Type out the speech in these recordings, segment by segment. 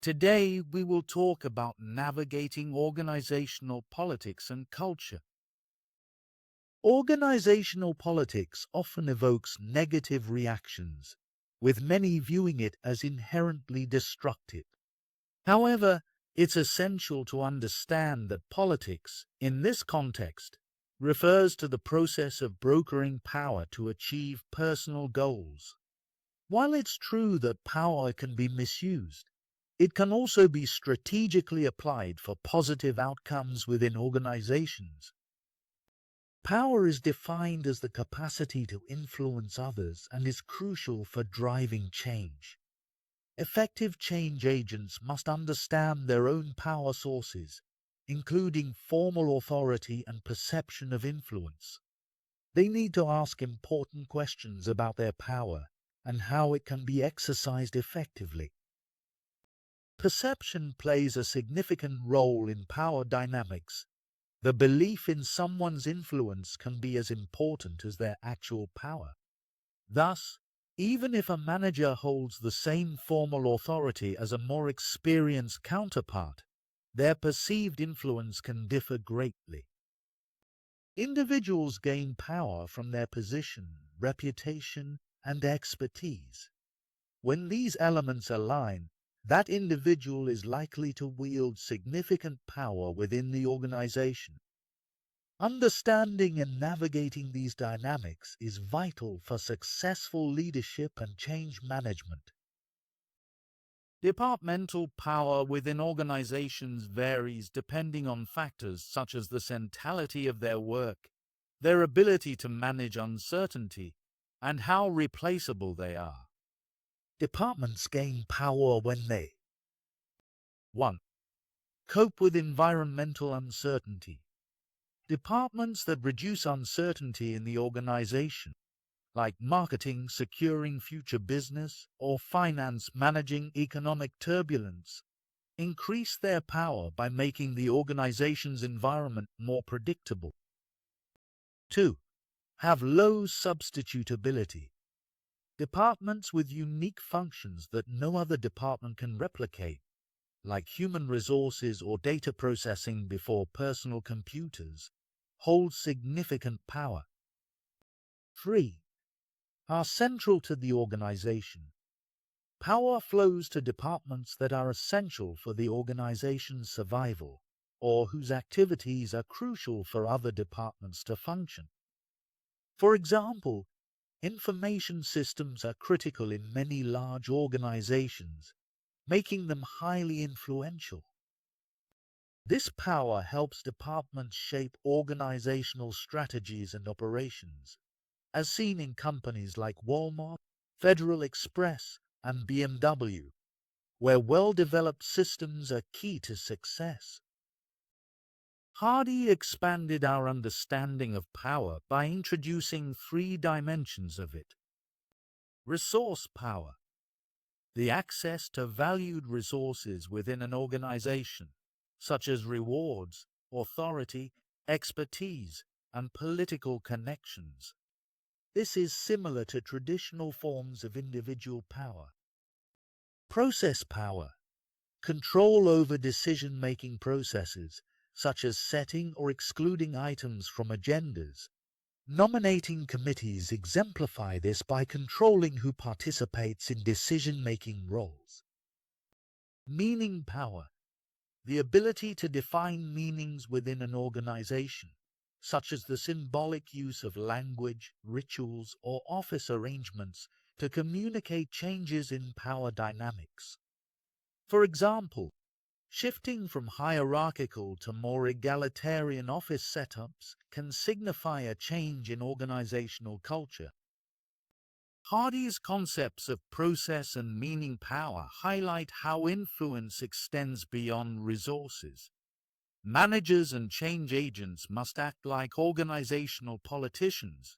Today, we will talk about navigating organizational politics and culture. Organizational politics often evokes negative reactions, with many viewing it as inherently destructive. However, it's essential to understand that politics, in this context, refers to the process of brokering power to achieve personal goals. While it's true that power can be misused, it can also be strategically applied for positive outcomes within organizations. Power is defined as the capacity to influence others and is crucial for driving change. Effective change agents must understand their own power sources, including formal authority and perception of influence. They need to ask important questions about their power and how it can be exercised effectively. Perception plays a significant role in power dynamics. The belief in someone's influence can be as important as their actual power. Thus, even if a manager holds the same formal authority as a more experienced counterpart, their perceived influence can differ greatly. Individuals gain power from their position, reputation, and expertise. When these elements align, that individual is likely to wield significant power within the organization. Understanding and navigating these dynamics is vital for successful leadership and change management. Departmental power within organizations varies depending on factors such as the centrality of their work, their ability to manage uncertainty, and how replaceable they are. Departments gain power when they 1. Cope with environmental uncertainty. Departments that reduce uncertainty in the organization, like marketing securing future business or finance managing economic turbulence, increase their power by making the organization's environment more predictable. 2. Have low substitutability. Departments with unique functions that no other department can replicate, like human resources or data processing before personal computers, hold significant power. 3. Are central to the organization. Power flows to departments that are essential for the organization's survival, or whose activities are crucial for other departments to function. For example, information systems are critical in many large organizations, making them highly influential. This power helps departments shape organizational strategies and operations, as seen in companies like Walmart, Federal Express, and BMW, where well-developed systems are key to success. Hardy expanded our understanding of power by introducing 3 dimensions of it. Resource power, the access to valued resources within an organization, such as rewards, authority, expertise, and political connections. This is similar to traditional forms of individual power. Process power, control over decision-making processes, such as setting or excluding items from agendas. Nominating committees exemplify this by controlling who participates in decision-making roles. Meaning power, the ability to define meanings within an organization, such as the symbolic use of language, rituals, or office arrangements to communicate changes in power dynamics. For example, shifting from hierarchical to more egalitarian office setups can signify a change in organizational culture. Hardy's concepts of process and meaning power highlight how influence extends beyond resources. Managers and change agents must act like organizational politicians,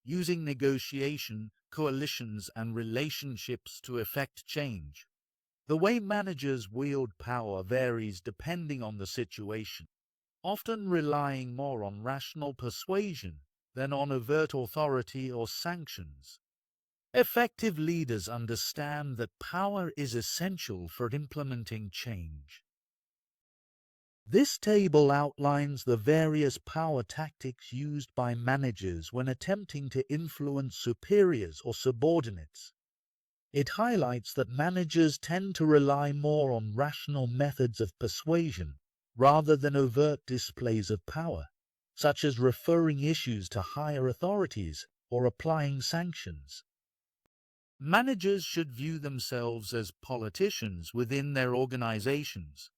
using negotiation, coalitions, and relationships to effect change. The way managers wield power varies depending on the situation, often relying more on rational persuasion than on overt authority or sanctions. Effective leaders understand that power is essential for implementing change. This table outlines the various power tactics used by managers when attempting to influence superiors or subordinates. It highlights that managers tend to rely more on rational methods of persuasion rather than overt displays of power, such as referring issues to higher authorities or applying sanctions. Managers should view themselves as politicians within their organizations.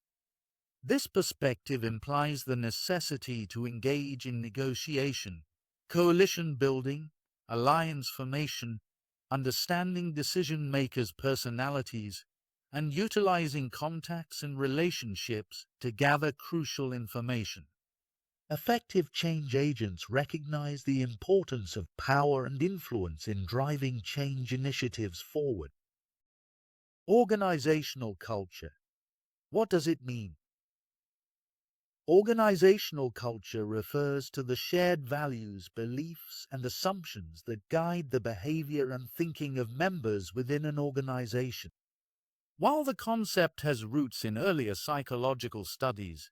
This perspective implies the necessity to engage in negotiation, coalition building, alliance formation, understanding decision-makers' personalities, and utilizing contacts and relationships to gather crucial information. Effective change agents recognize the importance of power and influence in driving change initiatives forward. Organizational culture. What does it mean? Organizational culture refers to the shared values, beliefs, and assumptions that guide the behavior and thinking of members within an organization. While the concept has roots in earlier psychological studies,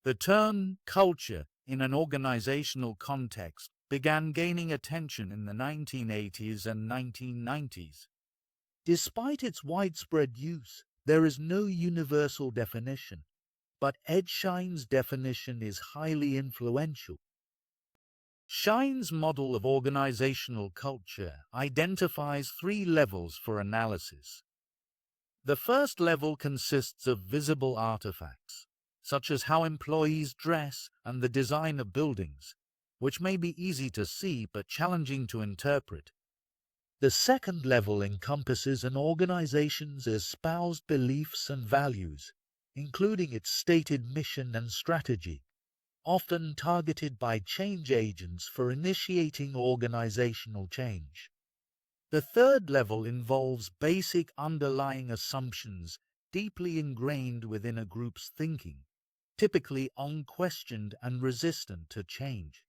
the term culture in an organizational context began gaining attention in the 1980s and 1990s. Despite its widespread use, there is no universal definition, but Ed Schein's definition is highly influential. Schein's model of organizational culture identifies 3 levels for analysis. The first level consists of visible artifacts, such as how employees dress and the design of buildings, which may be easy to see but challenging to interpret. The second level encompasses an organization's espoused beliefs and values, including its stated mission and strategy, often targeted by change agents for initiating organizational change. The third level involves basic underlying assumptions deeply ingrained within a group's thinking, typically unquestioned and resistant to change.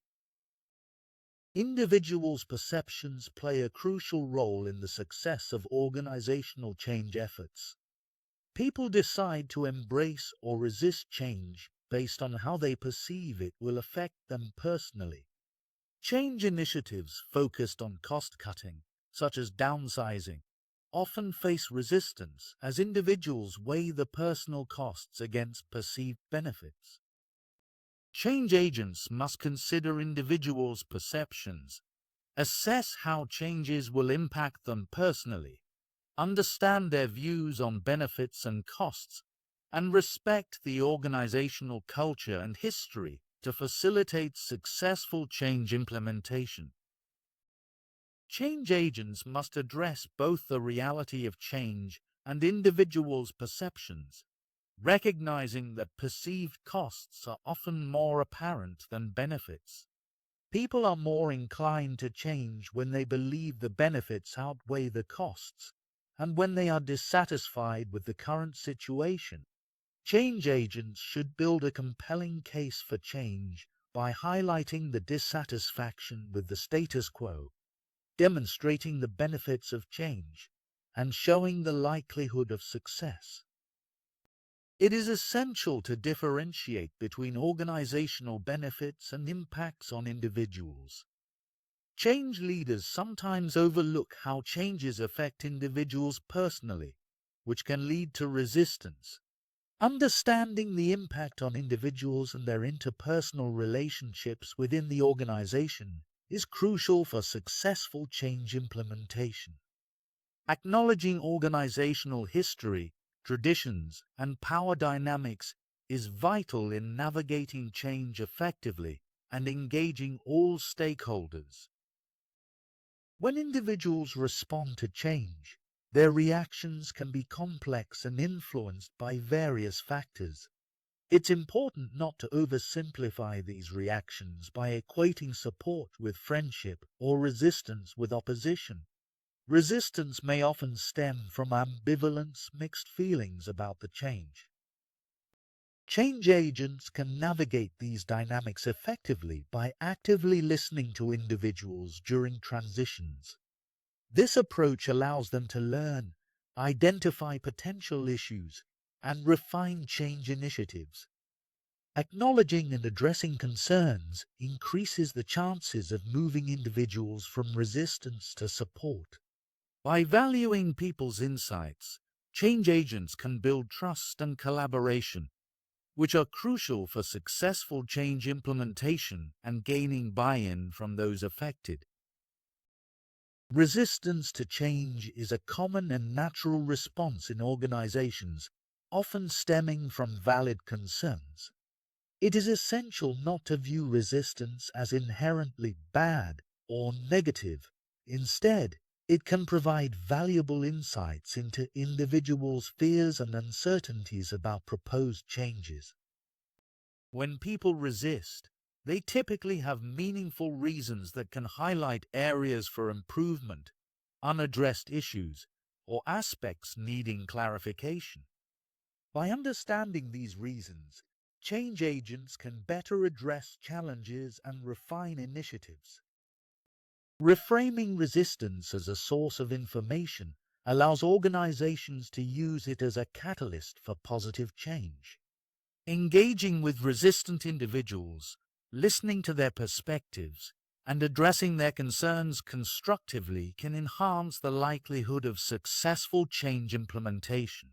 Individuals' perceptions play a crucial role in the success of organizational change efforts. People decide to embrace or resist change based on how they perceive it will affect them personally. Change initiatives focused on cost-cutting, such as downsizing, often face resistance as individuals weigh the personal costs against perceived benefits. Change agents must consider individuals' perceptions, assess how changes will impact them personally, understand their views on benefits and costs, and respect the organizational culture and history to facilitate successful change implementation. Change agents must address both the reality of change and individuals' perceptions, recognizing that perceived costs are often more apparent than benefits. People are more inclined to change when they believe the benefits outweigh the costs, and when they are dissatisfied with the current situation. Change agents should build a compelling case for change by highlighting the dissatisfaction with the status quo, demonstrating the benefits of change, and showing the likelihood of success. It is essential to differentiate between organizational benefits and impacts on individuals. Change leaders sometimes overlook how changes affect individuals personally, which can lead to resistance. Understanding the impact on individuals and their interpersonal relationships within the organization is crucial for successful change implementation. Acknowledging organizational history, traditions, and power dynamics is vital in navigating change effectively and engaging all stakeholders. When individuals respond to change, their reactions can be complex and influenced by various factors. It's important not to oversimplify these reactions by equating support with friendship or resistance with opposition. Resistance may often stem from ambivalence, mixed feelings about the change. Change agents can navigate these dynamics effectively by actively listening to individuals during transitions. This approach allows them to learn, identify potential issues, and refine change initiatives. Acknowledging and addressing concerns increases the chances of moving individuals from resistance to support. By valuing people's insights, change agents can build trust and collaboration, which are crucial for successful change implementation and gaining buy-in from those affected. Resistance to change is a common and natural response in organizations, often stemming from valid concerns. It is essential not to view resistance as inherently bad or negative. Instead, it can provide valuable insights into individuals' fears and uncertainties about proposed changes. When people resist, they typically have meaningful reasons that can highlight areas for improvement, unaddressed issues, or aspects needing clarification. By understanding these reasons, change agents can better address challenges and refine initiatives. Reframing resistance as a source of information allows organizations to use it as a catalyst for positive change. Engaging with resistant individuals, listening to their perspectives, and addressing their concerns constructively can enhance the likelihood of successful change implementation.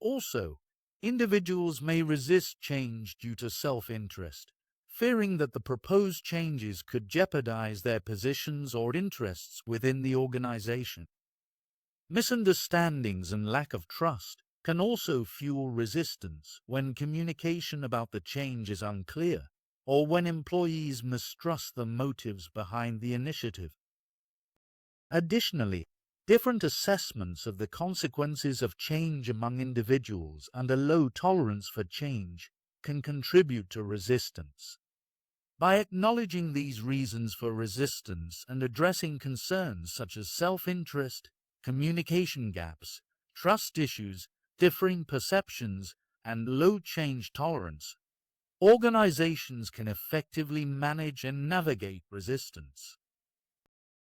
Also, individuals may resist change due to self-interest, fearing that the proposed changes could jeopardize their positions or interests within the organization. Misunderstandings and lack of trust can also fuel resistance when communication about the change is unclear, or when employees mistrust the motives behind the initiative. Additionally, different assessments of the consequences of change among individuals and a low tolerance for change can contribute to resistance. By acknowledging these reasons for resistance and addressing concerns such as self-interest, communication gaps, trust issues, differing perceptions, and low change tolerance, organizations can effectively manage and navigate resistance.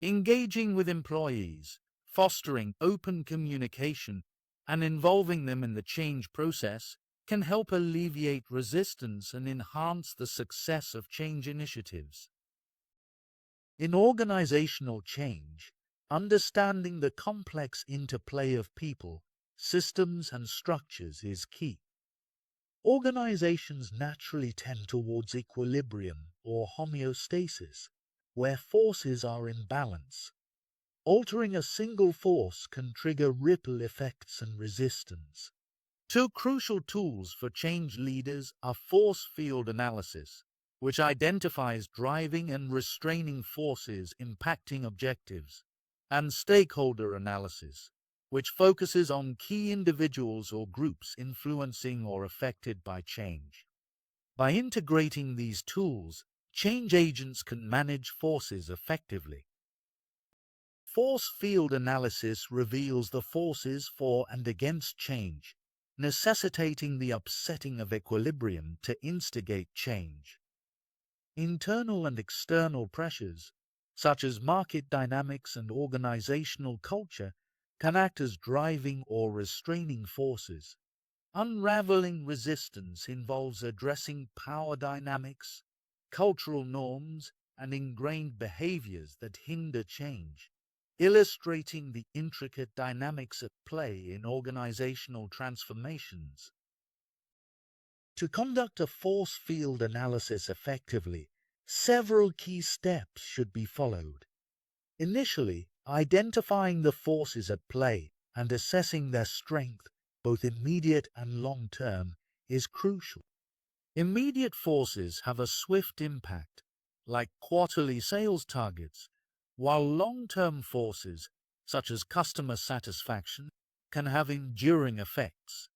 Engaging with employees, fostering open communication, and involving them in the change process can help alleviate resistance and enhance the success of change initiatives. In organizational change, understanding the complex interplay of people, systems, and structures is key. Organizations naturally tend towards equilibrium or homeostasis, where forces are in balance. Altering a single force can trigger ripple effects and resistance. Two crucial tools for change leaders are force field analysis, which identifies driving and restraining forces impacting objectives, and stakeholder analysis, which focuses on key individuals or groups influencing or affected by change. By integrating these tools, change agents can manage forces effectively. Force field analysis reveals the forces for and against change, necessitating the upsetting of equilibrium to instigate change. Internal and external pressures, such as market dynamics and organizational culture, can act as driving or restraining forces. Unraveling resistance involves addressing power dynamics, cultural norms, and ingrained behaviors that hinder change, illustrating the intricate dynamics at play in organizational transformations. To conduct a force field analysis effectively, several key steps should be followed. Initially, identifying the forces at play and assessing their strength, both immediate and long-term, is crucial. Immediate forces have a swift impact, like quarterly sales targets, while long-term forces, such as customer satisfaction, can have enduring effects.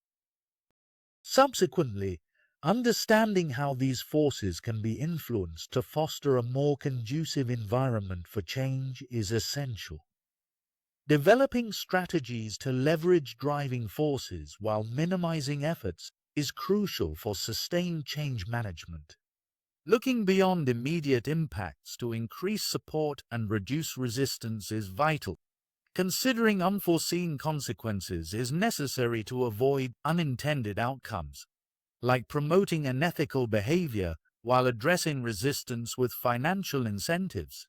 Subsequently, understanding how these forces can be influenced to foster a more conducive environment for change is essential. Developing strategies to leverage driving forces while minimizing efforts is crucial for sustained change management. Looking beyond immediate impacts to increase support and reduce resistance is vital. Considering unforeseen consequences is necessary to avoid unintended outcomes, like promoting unethical behavior while addressing resistance with financial incentives.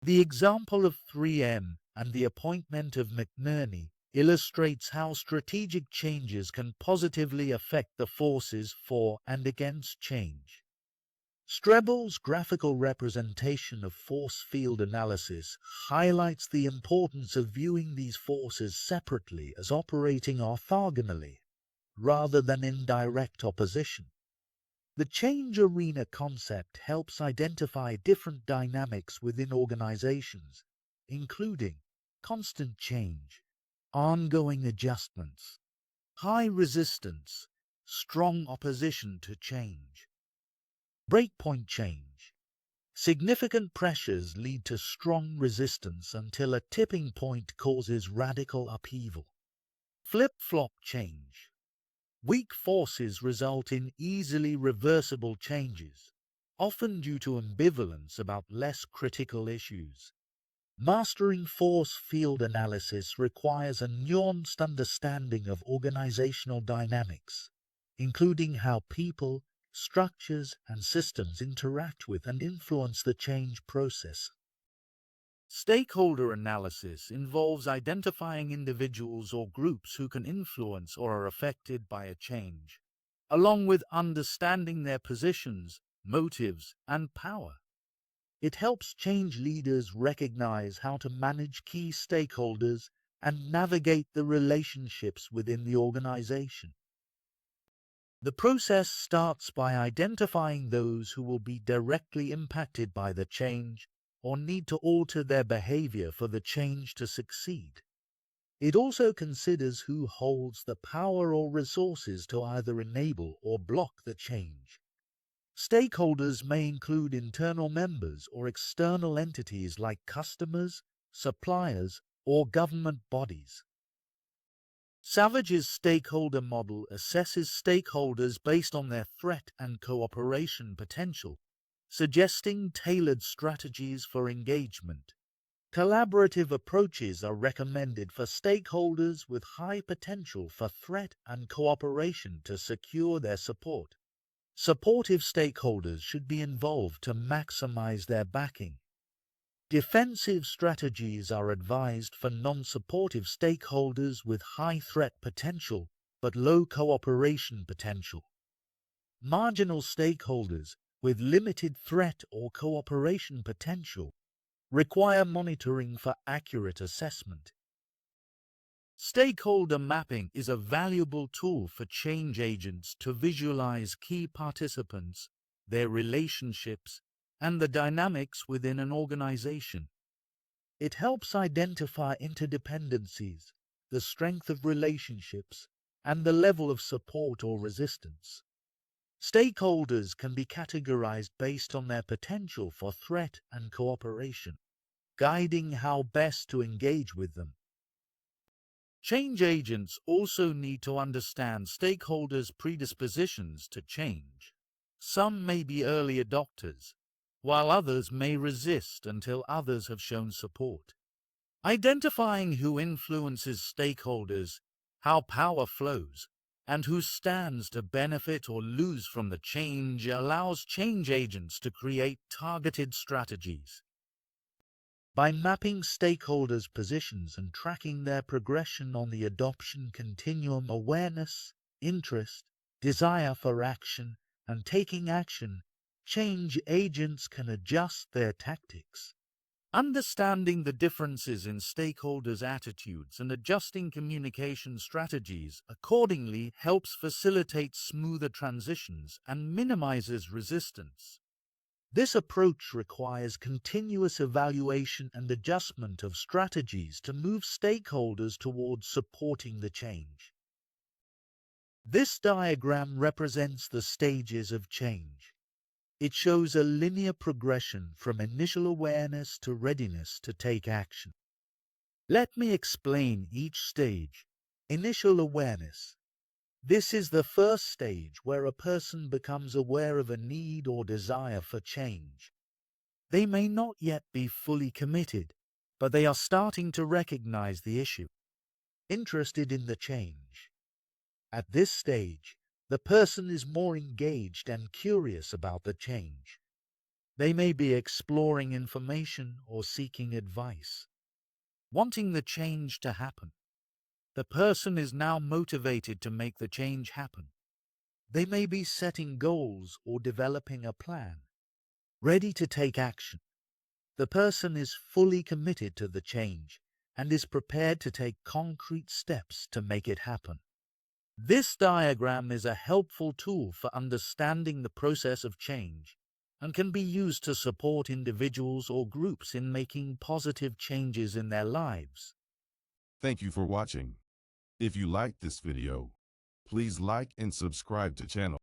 The example of 3M and the appointment of McNerney illustrates how strategic changes can positively affect the forces for and against change. Strebel's graphical representation of force field analysis highlights the importance of viewing these forces separately as operating orthogonally, rather than in direct opposition. The change arena concept helps identify different dynamics within organizations, including constant change, ongoing adjustments, high resistance, strong opposition to change. Breakpoint change. Significant pressures lead to strong resistance until a tipping point causes radical upheaval. Flip-flop change. Weak forces result in easily reversible changes, often due to ambivalence about less critical issues. Mastering force field analysis requires a nuanced understanding of organizational dynamics, including how people, structures, and systems interact with and influence the change process. Stakeholder analysis involves identifying individuals or groups who can influence or are affected by a change, along with understanding their positions, motives, and power. It helps change leaders recognize how to manage key stakeholders and navigate the relationships within the organization. The process starts by identifying those who will be directly impacted by the change or need to alter their behavior for the change to succeed. It also considers who holds the power or resources to either enable or block the change. Stakeholders may include internal members or external entities like customers, suppliers, or government bodies. Savage's stakeholder model assesses stakeholders based on their threat and cooperation potential, suggesting tailored strategies for engagement. Collaborative approaches are recommended for stakeholders with high potential for threat and cooperation to secure their support. Supportive stakeholders should be involved to maximize their backing. Defensive strategies are advised for non-supportive stakeholders with high threat potential but low cooperation potential. Marginal stakeholders with limited threat or cooperation potential require monitoring for accurate assessment. Stakeholder mapping is a valuable tool for change agents to visualize key participants, their relationships, and the dynamics within an organization. It helps identify interdependencies, the strength of relationships, and the level of support or resistance. Stakeholders can be categorized based on their potential for threat and cooperation, guiding how best to engage with them. Change agents also need to understand stakeholders' predispositions to change. Some may be early adopters, while others may resist until others have shown support. Identifying who influences stakeholders, how power flows, and who stands to benefit or lose from the change allows change agents to create targeted strategies. By mapping stakeholders' positions and tracking their progression on the adoption continuum, awareness, interest, desire for action, and taking action, change agents can adjust their tactics. Understanding the differences in stakeholders' attitudes and adjusting communication strategies accordingly helps facilitate smoother transitions and minimizes resistance. This approach requires continuous evaluation and adjustment of strategies to move stakeholders towards supporting the change. This diagram represents the stages of change. It shows a linear progression from initial awareness to readiness to take action. Let me explain each stage. Initial awareness. This is the first stage where a person becomes aware of a need or desire for change. They may not yet be fully committed, but they are starting to recognize the issue, interested in the change. At this stage, the person is more engaged and curious about the change. They may be exploring information or seeking advice, wanting the change to happen. The person is now motivated to make the change happen. They may be setting goals or developing a plan, ready to take action. The person is fully committed to the change and is prepared to take concrete steps to make it happen. This diagram is a helpful tool for understanding the process of change and can be used to support individuals or groups in making positive changes in their lives. Thank you for watching. If you liked this video, please like and subscribe to channel.